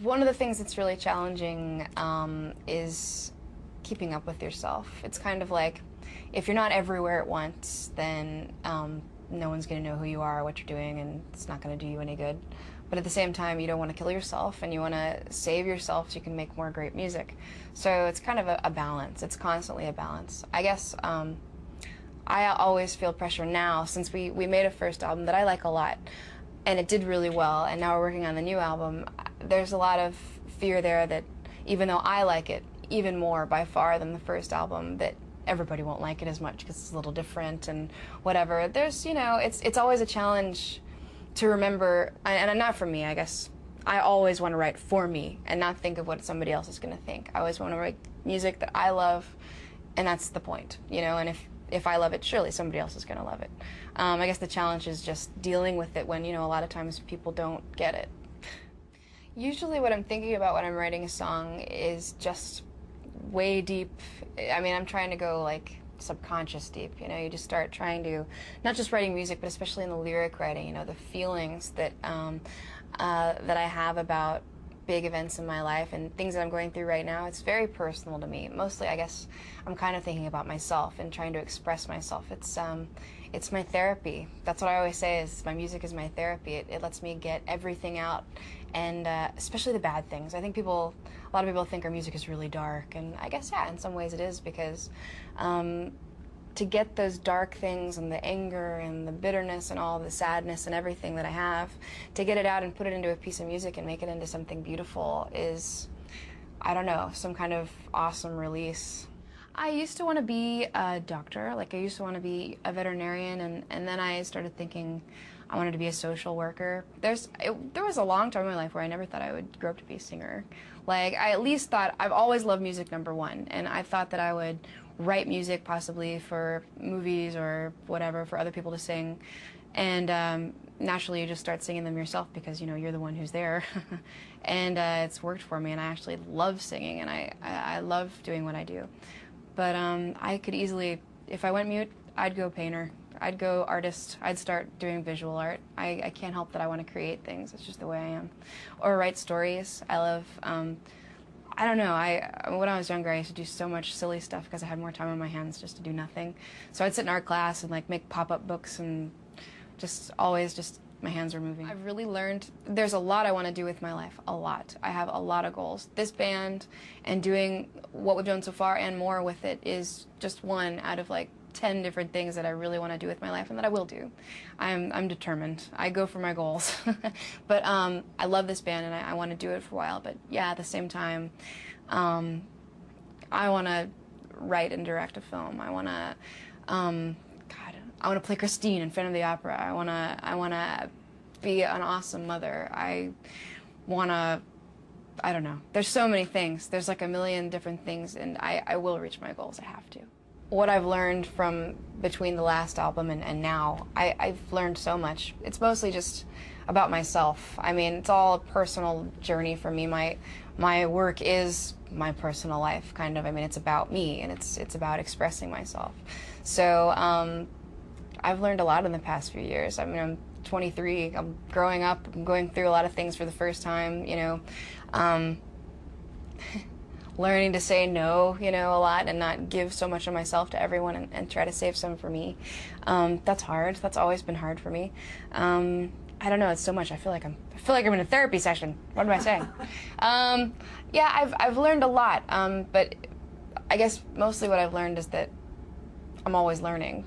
One of the things that's really challenging is keeping up with yourself. It's kind of like if you're not everywhere at once, then no one's going to know who you are or what you're doing, and it's not going to do you any good. But at the same time, you don't want to kill yourself, and you want to save yourself so you can make more great music. So it's kind of a balance. It's constantly a balance. I guess I always feel pressure now, since we made a first album that I like a lot, and it did really well, and now we're working on the new album. There's a lot of fear there that even though I like it even more by far than the first album, that everybody won't like it as much because it's a little different and whatever. There's, it's always a challenge to remember, and not for me, I guess. I always want to write for me and not think of what somebody else is going to think. I always want to write music that I love, and that's the point, and if I love it, surely somebody else is going to love it. I guess the challenge is just dealing with it when, a lot of times people don't get it. Usually what I'm thinking about when I'm writing a song is just way deep. I mean, I'm trying to go like subconscious deep, you just start trying to, not just writing music, but especially in the lyric writing, the feelings that that I have about big events in my life and things that I'm going through right now. It's very personal to me. Mostly, I guess, I'm kind of thinking about myself and trying to express myself. It's my therapy. That's what I always say, is my music is my therapy. It lets me get everything out, and especially the bad things. I think a lot of people think our music is really dark, and I guess, yeah, in some ways it is, because to get those dark things and the anger and the bitterness and all the sadness and everything that I have, to get it out and put it into a piece of music and make it into something beautiful is, I don't know, some kind of awesome release. I used to want to be a doctor, like I used to want to be a veterinarian, and then I started thinking I wanted to be a social worker. There was a long time in my life where I never thought I would grow up to be a singer. Like, I at least thought, I've always loved music, number one, and I thought that I would write music possibly for movies or whatever, for other people to sing. And naturally you just start singing them yourself because, you're the one who's there. And it's worked for me, and I actually love singing, and I love doing what I do. But I could easily, if I went mute, I'd go painter. I'd go artist. I'd start doing visual art. I can't help that I want to create things. It's just the way I am. Or write stories. I love, I don't know, when I was younger, I used to do so much silly stuff because I had more time on my hands just to do nothing. So I'd sit in art class and like make pop-up books, and just always just my hands are moving. I've really learned there's a lot I want to do with my life, a lot. I have a lot of goals. This band and doing what we've done so far and more with it is just one out of like 10 different things that I really want to do with my life and that I will do. I'm determined. I go for my goals. But I love this band and I want to do it for a while. But yeah, at the same time, I want to write and direct a film. I want to, I want to play Christine in Phantom of the Opera. I want to be an awesome mother. I want to, I don't know. There's so many things. There's like a million different things, and I will reach my goals. I have to. What I've learned from between the last album and now, I've learned so much. It's mostly just about myself. I mean, it's all a personal journey for me. My work is my personal life, kind of. I mean, it's about me, and it's about expressing myself. So I've learned a lot in the past few years. I mean, I'm 23. I'm growing up. I'm going through a lot of things for the first time. Learning to say no, a lot, and not give so much of myself to everyone, and try to save some for me. That's hard. That's always been hard for me. I don't know. It's so much. I feel like I'm in a therapy session. What am I saying? Yeah, I've learned a lot. But I guess mostly what I've learned is that I'm always learning.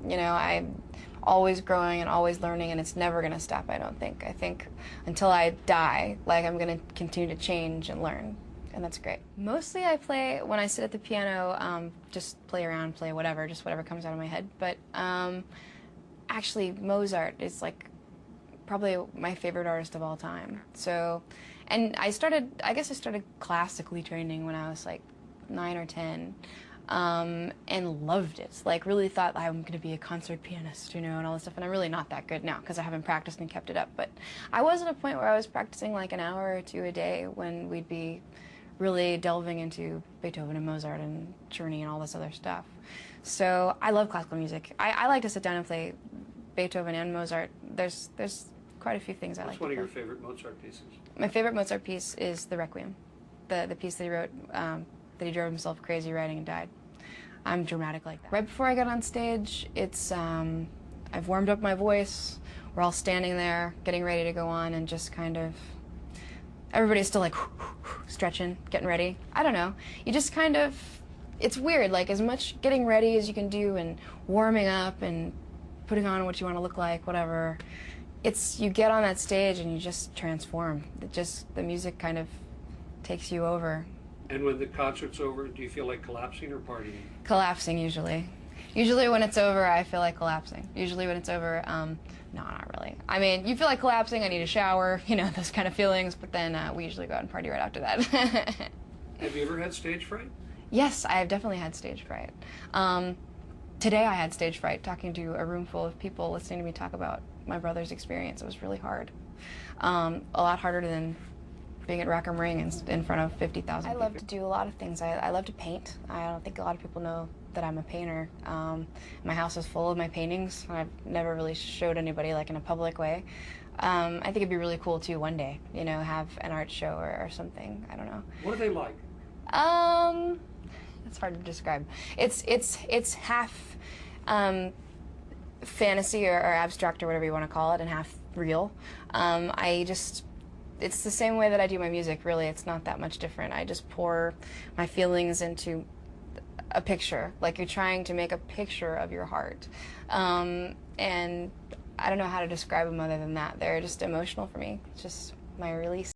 I'm always growing and always learning, and it's never gonna stop. I don't think. I think until I die, like, I'm gonna continue to change and learn. And that's great. Mostly I play, when I sit at the piano, just play around, play whatever, just whatever comes out of my head. But actually, Mozart is like probably my favorite artist of all time. So, and I guess I started classically training when I was like 9 or 10, and loved it. Like, really thought I'm gonna be a concert pianist, and all this stuff. And I'm really not that good now because I haven't practiced and kept it up. But I was at a point where I was practicing like an hour or two a day when we'd be really delving into Beethoven and Mozart and Czerny and all this other stuff. So I love classical music. I like to sit down and play Beethoven and Mozart. There's quite a few things I like. What's one of your favorite Mozart pieces? My favorite Mozart piece is the Requiem, the piece that he wrote, that he drove himself crazy writing and died. I'm dramatic like that. Right before I get on stage, it's I've warmed up my voice. We're all standing there, getting ready to go on, and just kind of everybody's still like stretching, getting ready. I don't know. You just kind of, it's weird. Like as much getting ready as you can do and warming up and putting on what you want to look like, whatever. It's, you get on that stage and you just transform. The music kind of takes you over. And when the concert's over, do you feel like collapsing or partying? Collapsing usually. Usually when it's over, I feel like collapsing. Usually when it's over, no, not really. I mean, you feel like collapsing, I need a shower, you know, those kind of feelings, but then we usually go out and party right after that. Have you ever had stage fright? Yes, I have definitely had stage fright. Today I had stage fright talking to a room full of people listening to me talk about my brother's experience. It was really hard. A lot harder than being at Rack 'em Ring in front of 50,000 people. I love to do a lot of things. I love to paint. I don't think a lot of people know that I'm a painter. My house is full of my paintings. I've never really showed anybody like in a public way. I think it'd be really cool too one day, you know, have an art show or something. I don't know. What are they like? It's hard to describe. It's half fantasy or abstract or whatever you want to call it, and half real. It's the same way that I do my music, really. It's not that much different. I just pour my feelings into a picture, like you're trying to make a picture of your heart. And I don't know how to describe them other than that. They're just emotional for me. It's just my release.